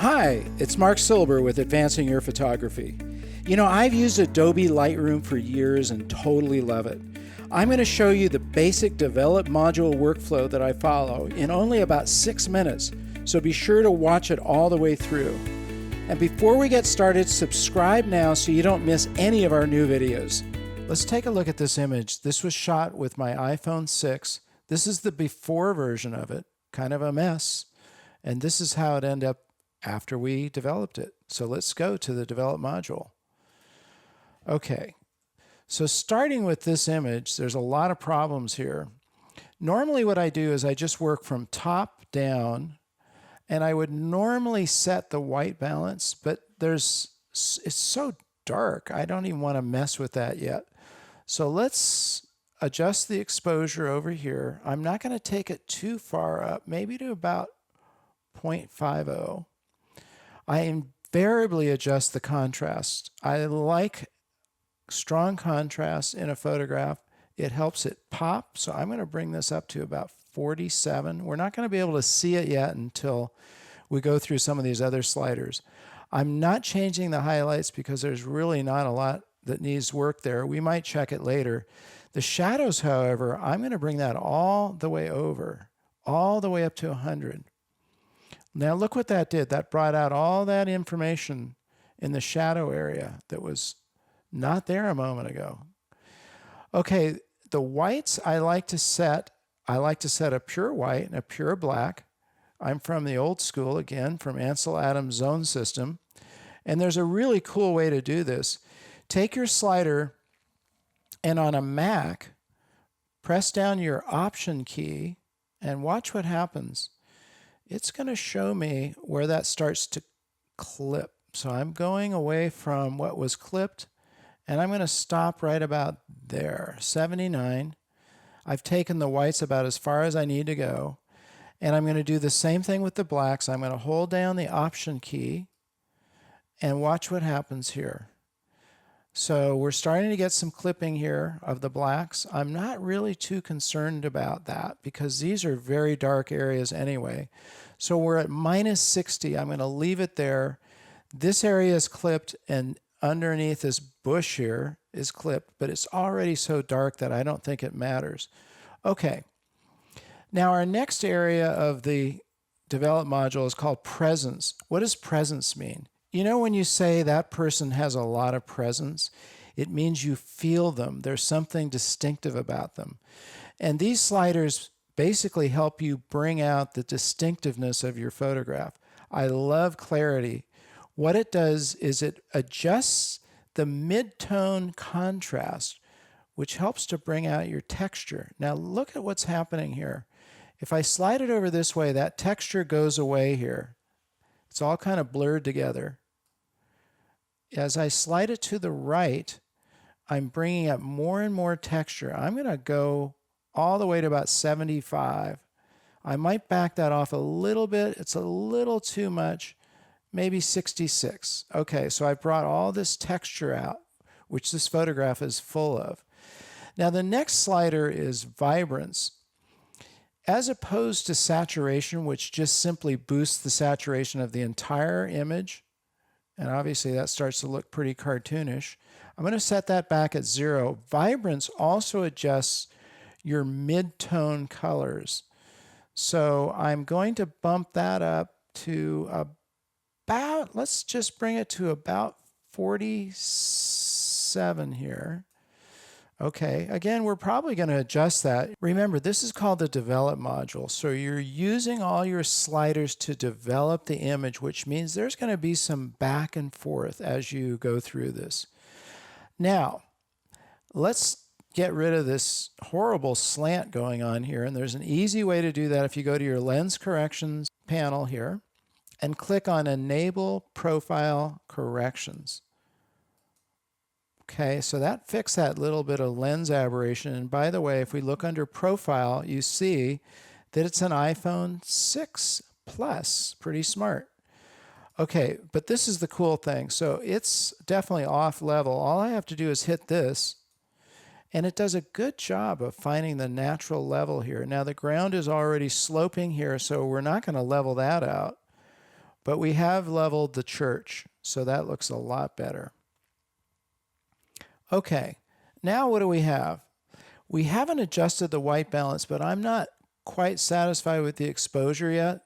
Hi, it's Marc Silber with Advancing Your Photography. You know, I've used Adobe Lightroom for years and totally love it. I'm going to show you the basic develop module workflow that I follow in only about 6 minutes, so be sure to watch it all the way through. And before we get started, subscribe now so you don't miss any of our new videos. Let's take a look at this image. This was shot with my iPhone 6. This is the before version of it, kind of a mess. And this is how it ended up after we developed it. So let's go to the develop module. Okay, so starting with this image, there's a lot of problems here. Normally what I do is I just work from top down, and I would normally set the white balance, but it's so dark, I don't even want to mess with that yet. So let's adjust the exposure over here. I'm not going to take it too far up, maybe to about 0.50. I invariably adjust the contrast. I like strong contrast in a photograph. It helps it pop, so I'm going to bring this up to about 47. We're not going to be able to see it yet until we go through some of these other sliders. I'm not changing the highlights because there's really not a lot that needs work there. We might check it later. The shadows, however, I'm going to bring that all the way over, all the way up to 100. Now look what that did. That brought out all that information in the shadow area that was not there a moment ago. Okay, the whites I like to set a pure white and a pure black. I'm from the old school, again, from Ansel Adams' zone system. And there's a really cool way to do this. Take your slider and on a Mac, press down your Option key and watch what happens. It's going to show me where that starts to clip. So I'm going away from what was clipped, and I'm going to stop right about there, 79. I've taken the whites about as far as I need to go, and I'm going to do the same thing with the blacks. I'm going to hold down the Option key and watch what happens here. So we're starting to get some clipping here of the blacks. I'm not really too concerned about that because these are very dark areas anyway. So we're at minus 60. I'm going to leave it there. This area is clipped, and underneath this bush here is clipped, but it's already so dark that I don't think it matters. Okay. Now our next area of the develop module is called presence. What does presence mean? You know, when you say that person has a lot of presence, it means you feel them. There's something distinctive about them. And these sliders basically help you bring out the distinctiveness of your photograph. I love clarity. What it does is it adjusts the mid-tone contrast, which helps to bring out your texture. Now look at what's happening here. If I slide it over this way, that texture goes away here. It's all kind of blurred together. As I slide it to the right, I'm bringing up more and more texture. I'm going to go all the way to about 75. I might back that off a little bit. It's a little too much, maybe 66. Okay, so I brought all this texture out, which this photograph is full of. Now the next slider is vibrance. As opposed to saturation, which just simply boosts the saturation of the entire image, and obviously that starts to look pretty cartoonish, I'm going to set that back at 0. Vibrance also adjusts your mid-tone colors. So I'm going to bump that up to about, let's just bring it to about 47 here. Okay, again, we're probably going to adjust that. Remember, this is called the develop module. So you're using all your sliders to develop the image, which means there's going to be some back and forth as you go through this. Now, let's get rid of this horrible slant going on here. And there's an easy way to do that if you go to your lens corrections panel here and click on Enable Profile Corrections. Okay, so that fixed that little bit of lens aberration. And by the way, if we look under Profile, you see that it's an iPhone 6 Plus. Pretty smart. Okay, but this is the cool thing. So it's definitely off level. All I have to do is hit this, and it does a good job of finding the natural level here. Now the ground is already sloping here, so we're not going to level that out. But we have leveled the church, so that looks a lot better. Okay, now what do we have? We haven't adjusted the white balance, but I'm not quite satisfied with the exposure yet.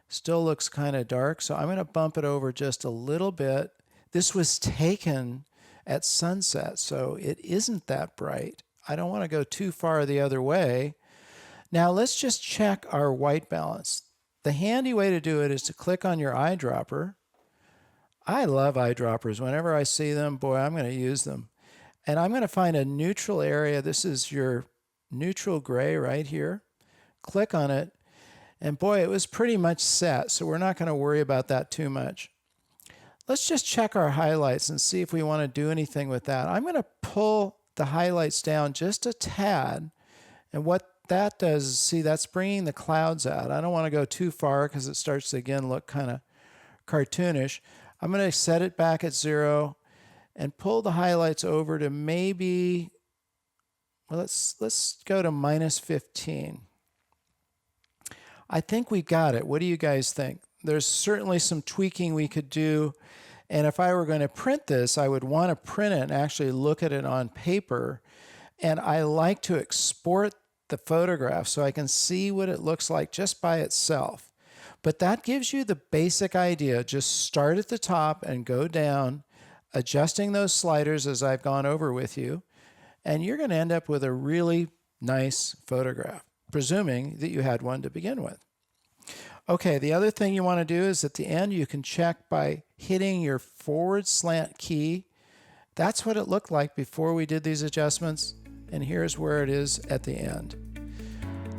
Still looks kind of dark, so I'm going to bump it over just a little bit. This was taken at sunset, so it isn't that bright. I don't want to go too far the other way. Now let's just check our white balance. The handy way to do it is to click on your eyedropper. I love eyedroppers. Whenever I see them, boy, I'm going to use them. And I'm going to find a neutral area. This is your neutral gray right here. Click on it. And boy, it was pretty much set, so we're not going to worry about that too much. Let's just check our highlights and see if we want to do anything with that. I'm going to pull the highlights down just a tad. And what that does is, see, that's bringing the clouds out. I don't want to go too far because it starts to, again, look kind of cartoonish. I'm going to set it back at 0 and pull the highlights over to maybe, well, let's go to -15. I think we got it. What do you guys think? There's certainly some tweaking we could do. And if I were going to print this, I would want to print it and actually look at it on paper. And I like to export the photograph so I can see what it looks like just by itself. But that gives you the basic idea. Just start at the top and go down, adjusting those sliders as I've gone over with you. And you're going to end up with a really nice photograph, presuming that you had one to begin with. Okay, the other thing you want to do is at the end you can check by hitting your forward slant key. That's what it looked like before we did these adjustments, and here's where it is at the end.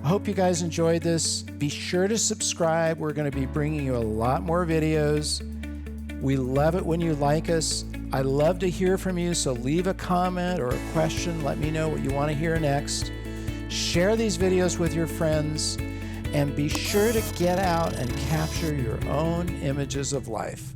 I hope you guys enjoyed this. Be sure to subscribe. We're going to be bringing you a lot more videos. We love it when you like us. I love to hear from you, so leave a comment or a question. Let me know what you want to hear next. Share these videos with your friends, and be sure to get out and capture your own images of life.